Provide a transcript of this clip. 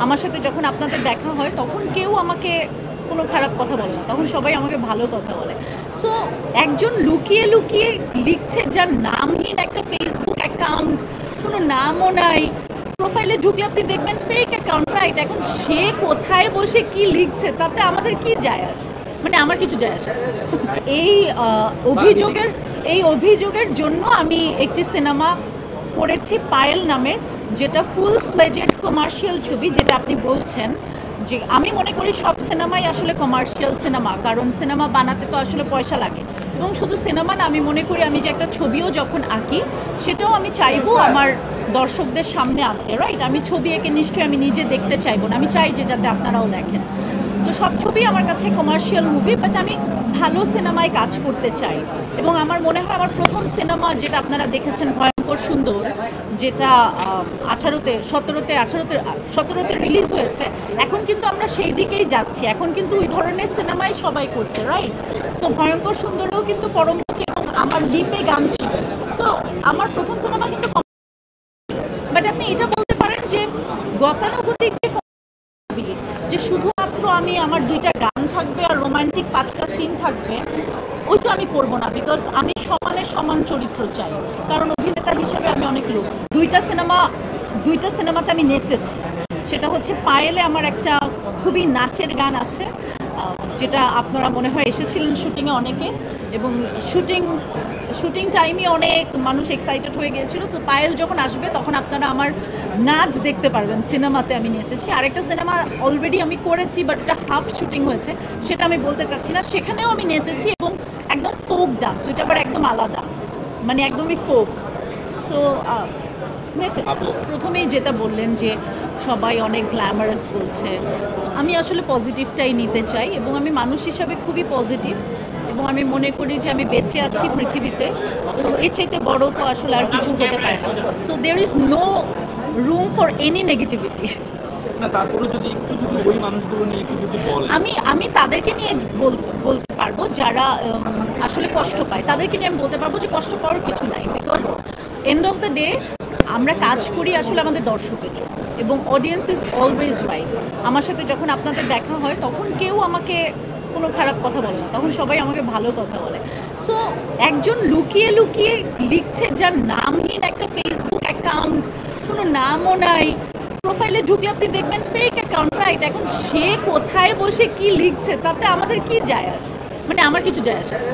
আমার সাথে যখন আপনাদের দেখা হয় তখন কেউ আমাকে কোনো খারাপ কথা বলে না, তখন সবাই আমাকে ভালো কথা বলে। সো একজন লুকিয়ে লুকিয়ে লিখছে যার নামহীন একটা ফেসবুক অ্যাকাউন্ট, কোনো নামও নাই, প্রোফাইলে ঢুকলে আপনি দেখবেন ফেক অ্যাকাউন্ট, রাইট? এখন সে কোথায় বসে কি লিখছে তাতে আমাদের কি যায় আসে, মানে আমার কিছু যায় আসে না। এই অভিযোগের অভিযোগের জন্য আমি একটি সিনেমা করেছি পায়েল নামের, যেটা ফুল ফ্লেজেড কমার্শিয়াল ছবি। যেটা আপনি বলছেন যে আমি মনে করি সব সিনেমাই আসলে কমার্শিয়াল সিনেমা, কারণ সিনেমা বানাতে তো আসলে পয়সা লাগে। এবং শুধু সিনেমা না, আমি মনে করি আমি যে একটা ছবিও যখন আঁকি সেটাও আমি চাইবো আমার দর্শকদের সামনে আনতে, রাইট? আমি ছবি এঁকে নিশ্চয়ই আমি নিজে দেখতে চাইবো না, আমি চাই যে যাতে আপনারাও দেখেন। তো সব ছবি আমার কাছে কমার্শিয়াল মুভি, বাট আমি ভালো সিনেমায় কাজ করতে চাই। এবং আমার মনে হয় আমার প্রথম সিনেমা যেটা আপনারা দেখেছেন ভয়ঙ্কর সুন্দর, যেটা 17তে রিলিজ হয়েছে, এখন কিন্তু আমরা সেই দিকেই যাচ্ছি। এখন কিন্তু ওই ধরনের সিনেমাই সবাই করছে, রাইট? সো ভয়ঙ্কর সুন্দরেও কিন্তু পরমুখী এবং আমার লিপে গান ছিল। সো আমার প্রথম সিনেমা কিন্তু, বাট আপনি এটা বলতে পারেন যে গতানুগতিক যে শুধুমাত্র আমি আমার 2টা গান থাকবে আর রোমান্টিক 5টা সিন থাকবে, ওইটা আমি করবো না। বিকজ আমি সমান চরিত্র চাই, কারণ অভিনেতা হিসেবে আমি অনেক লোক। দুইটা সিনেমাতে আমি নেচেছি। সেটা হচ্ছে পায়েলে আমার একটা খুবই নাচের গান আছে, যেটা আপনারা মনে হয় এসেছিলেন শুটিংয়ে অনেকে, এবং শুটিং টাইমে অনেক মানুষ এক্সাইটেড হয়ে গিয়েছিল। তো পায়েল যখন আসবে তখন আপনারা আমার নাচ দেখতে পারবেন। সিনেমাতে আমি নেচেছি। আরেকটা সিনেমা অলরেডি আমি করেছি, বাট এটা হাফ শুটিং হয়েছে, সেটা আমি বলতে চাচ্ছি না। সেখানেও আমি নেচেছি এবং একদম ফোক ডান্স, ওইটা আবার একদম আলাদা, মানে একদমই ফোক। সো নেচেছি। প্রথমেই যেটা বললেন যে সবাই অনেক গ্ল্যামারাস বলছে, তো আমি আসলে পজিটিভটাই নিতে চাই এবং আমি মানুষ হিসাবে খুবই পজিটিভ, এবং আমি মনে করি যে আমি বেঁচে আছি পৃথিবীতে। সো এর চাইতে বড় তো আসলে আর কিছু হতে পারে না। So there is no room for any negativity. না তারপরে যদি ওই মানুষগুলো নিয়ে একটু যদি বলেন। আমি তাদেরকে নিয়ে বলতে পারবো যারা আসলে কষ্ট পায়, তাদেরকে নিয়ে আমি বলতে পারবো যে কষ্ট পাওয়ার কিছু নাই। Because end of the day আমরা কাজ করি আসলে আমাদের দর্শকের জন্য, এবং অডিয়েন্স ইজ অলওয়েজ রাইট। আমার সাথে যখন আপনাদের দেখা হয় তখন কেউ আমাকে কোনো খারাপ কথা বলে না, তখন সবাই আমাকে ভালো কথা বলে। সো একজন লুকিয়ে লুকিয়ে লিখছে যার নামহীন একটা ফেসবুক অ্যাকাউন্ট, কোনো নামও নাই, প্রোফাইলে ঢুকলে আপনি দেখবেন ফেক অ্যাকাউন্ট, রাইট? এখন সে কোথায় বসে কি লিখছে তাতে আমাদের কি যায় আসে, মানে আমার কিছু যায় আসে না।